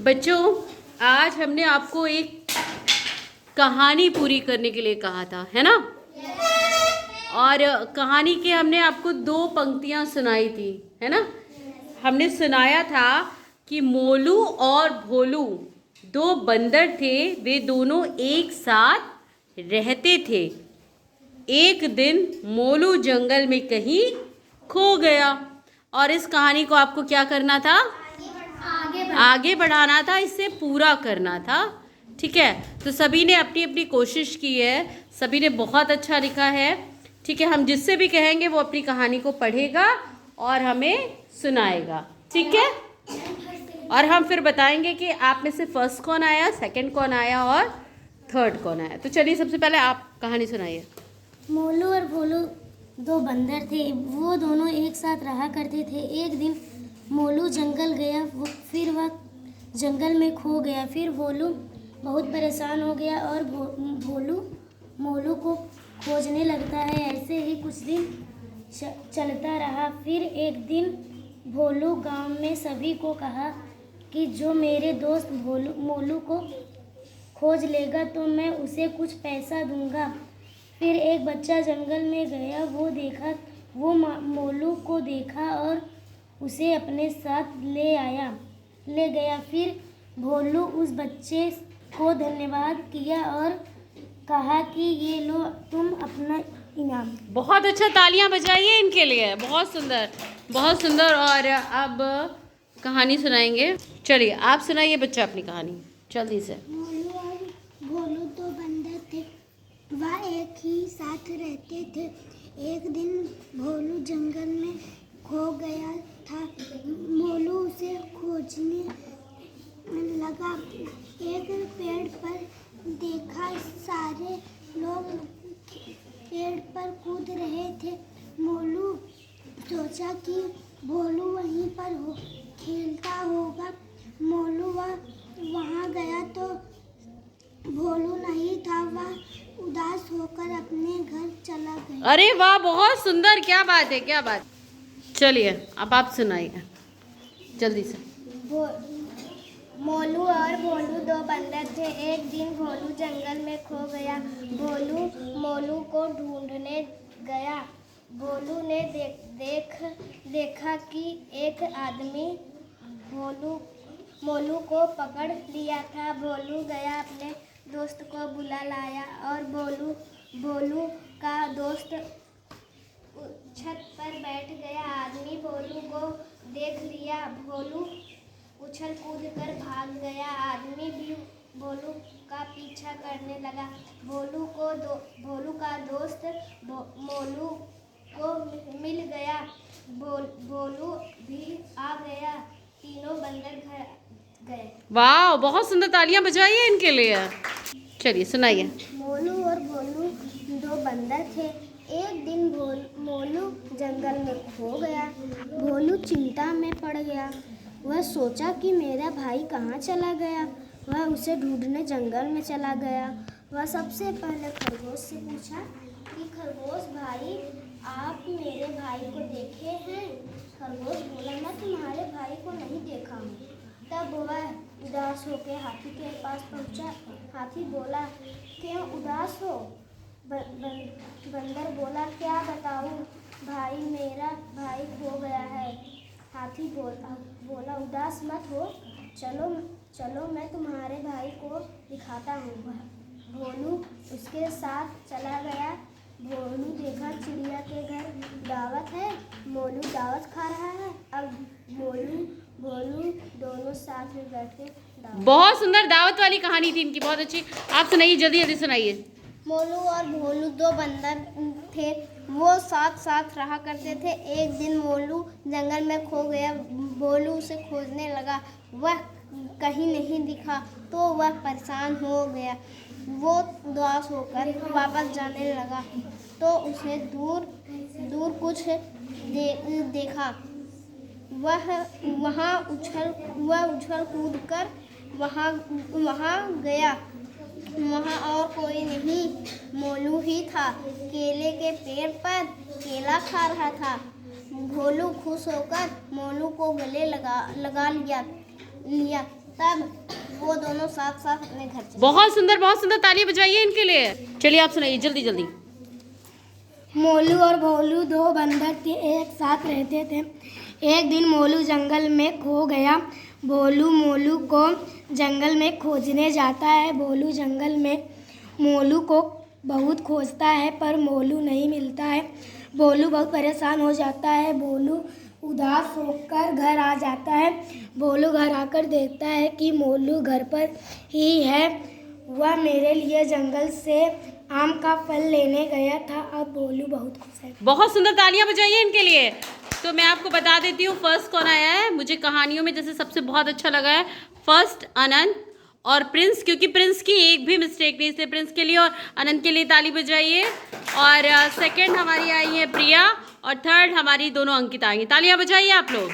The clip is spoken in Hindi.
बच्चों, आज हमने आपको एक कहानी पूरी करने के लिए कहा था, है ना। और कहानी के हमने आपको 2 पंक्तियां सुनाई थी, है ना। हमने सुनाया था कि मोलू और भोलू 2 बंदर थे, वे दोनों एक साथ रहते थे। एक दिन मोलू जंगल में कहीं खो गया और इस कहानी को आपको क्या करना था, आगे बढ़ाना था, इसे पूरा करना था। ठीक है, तो सभी ने अपनी अपनी कोशिश की है, सभी ने बहुत अच्छा लिखा है। ठीक है, हम जिससे भी कहेंगे वो अपनी कहानी को पढ़ेगा और हमें सुनाएगा। ठीक है, और हम फिर बताएंगे कि आप में से फर्स्ट कौन आया, सेकंड कौन आया और थर्ड कौन आया। तो चलिए, सबसे पहले आप कहानी सुनाइए। मोलू और भोलू 2 बंदर थे, वो दोनों एक साथ रहा करते थे। एक दिन मोलू जंगल गया, फिर वह जंगल में खो गया। फिर भोलू बहुत परेशान हो गया और भोलू मोलू को खोजने लगता है। ऐसे ही कुछ दिन चलता रहा। फिर एक दिन भोलू गांव में सभी को कहा कि जो मेरे दोस्त मोलू को खोज लेगा तो मैं उसे कुछ पैसा दूंगा। फिर एक बच्चा जंगल में गया, वो मोलू को देखा और उसे अपने साथ ले गया। फिर भोलू उस बच्चे को धन्यवाद किया और कहा कि ये लो तुम अपना इनाम। बहुत अच्छा, तालियां बजाइए इनके लिए, बहुत सुंदर, बहुत सुंदर। और अब कहानी सुनाएंगे। चलिए, आप सुनाइए बच्चा अपनी कहानी जल्दी से। मोलू और भोलू 2 बंदर थे, वह एक ही साथ रहते थे। एक दिन भोलू जंगल में खो गया था। मोलू उसे खोजने लगा। एक पेड़ पर देखा, सारे लोग पेड़ पर कूद रहे थे। मोलू सोचा कि भोलू वहीं पर खेलता होगा। मोलू वहाँ गया तो भोलू नहीं था, वह उदास होकर अपने घर चला गया। अरे वाह, बहुत सुंदर, क्या बात है, क्या बात। चलिए, अब आप सुनाइए जल्दी से। मोलू और भोलू 2 बंदर थे। एक दिन भोलू जंगल में खो गया। भोलू मोलू को ढूंढने गया। भोलू ने देखा कि एक आदमी मोलू को पकड़ लिया था। भोलू गया, अपने दोस्त को बुला लाया और भोलू का दोस्त छत पर बैठ गया। आदमी भोलू को देख लिया। भोलू उछल कूद कर भाग गया। आदमी भी भोलू का पीछा करने लगा। भोलू का दोस्त मोलू को मिल गया। भोलू भी आ गया। तीनों बंदर घर गए। वाह, बहुत सुंदर, तालियां बजाइए इनके लिए। चलिए, सुनाइए। मोलू और भोलू 2 बंदर थे। एक दिन मोलू जंगल में खो गया। भोलू चिंता में पड़ गया। वह सोचा कि मेरा भाई कहाँ चला गया। वह उसे ढूंढने जंगल में चला गया। वह सबसे पहले खरगोश से पूछा कि खरगोश भाई, आप मेरे भाई को देखे हैं? खरगोश बोला, मैं तुम्हारे भाई को नहीं देखा हूँ। तब वह उदास होकर हाथी के पास पहुँचा। हाथी बोला, क्यों उदास हो? बंदर बोला, क्या बताऊँ भाई, मेरा भाई खो गया है। हाथी बोला, उदास मत हो, चलो मैं तुम्हारे भाई को दिखाता हूँ। भोलू उसके साथ चला गया। भोलू देखा चिड़िया के घर दावत है। मोलू दावत खा रहा है। अब भोलू दोनों साथ में बैठे। बहुत सुंदर दावत वाली कहानी थी इनकी, बहुत अच्छी। आप सुनाइए, जल्दी जल्दी सुनाइए। मोलू और भोलू 2 बंदर थे, वो साथ साथ रहा करते थे। एक दिन मोलू जंगल में खो गया। भोलू उसे खोजने लगा, वह कहीं नहीं दिखा तो वह परेशान हो गया। वो उदास होकर वापस जाने लगा तो उसे दूर कुछ देखा। वह उछल कूद कर वहाँ गया। वहाँ और कोई नहीं, मोलू ही था। केले के पेड़ पर केला खा रहा था। भोलू खुश होकर मोलू को गले लगा लिया। तब वो दोनों साथ साथ अपने घर चले। बहुत सुंदर, तालियां बजाइए इनके लिए। चलिए आप सुनाइए जल्दी जल्दी। मोलू और भोलू दो बंदर थे, एक साथ रहते थे। एक दिन मोलू जंगल में खो गया। भोलू मोलू को जंगल में खोजने जाता है। भोलू जंगल में मोलू को बहुत खोजता है पर मोलू नहीं मिलता है। भोलू बहुत परेशान हो जाता है। भोलू उदास होकर घर आ जाता है। भोलू घर आकर देखता है कि मोलू घर पर ही है। वह मेरे लिए जंगल से आम का फल लेने गया था। अब भोलू बहुत खुश है। बहुत सुंदर, तालियां बजाइए इनके लिए। तो मैं आपको बता देती हूँ फर्स्ट कौन आया है। मुझे कहानियों में जैसे सबसे बहुत अच्छा लगा है फर्स्ट अनंत और प्रिंस, क्योंकि प्रिंस की एक भी मिस्टेक नहीं थी। प्रिंस के लिए और अनंत के लिए ताली बजाइए। और सेकंड हमारी आई है प्रिया और थर्ड हमारी दोनों अंकिता आई हैं। तालियां बजाइए आप लोग।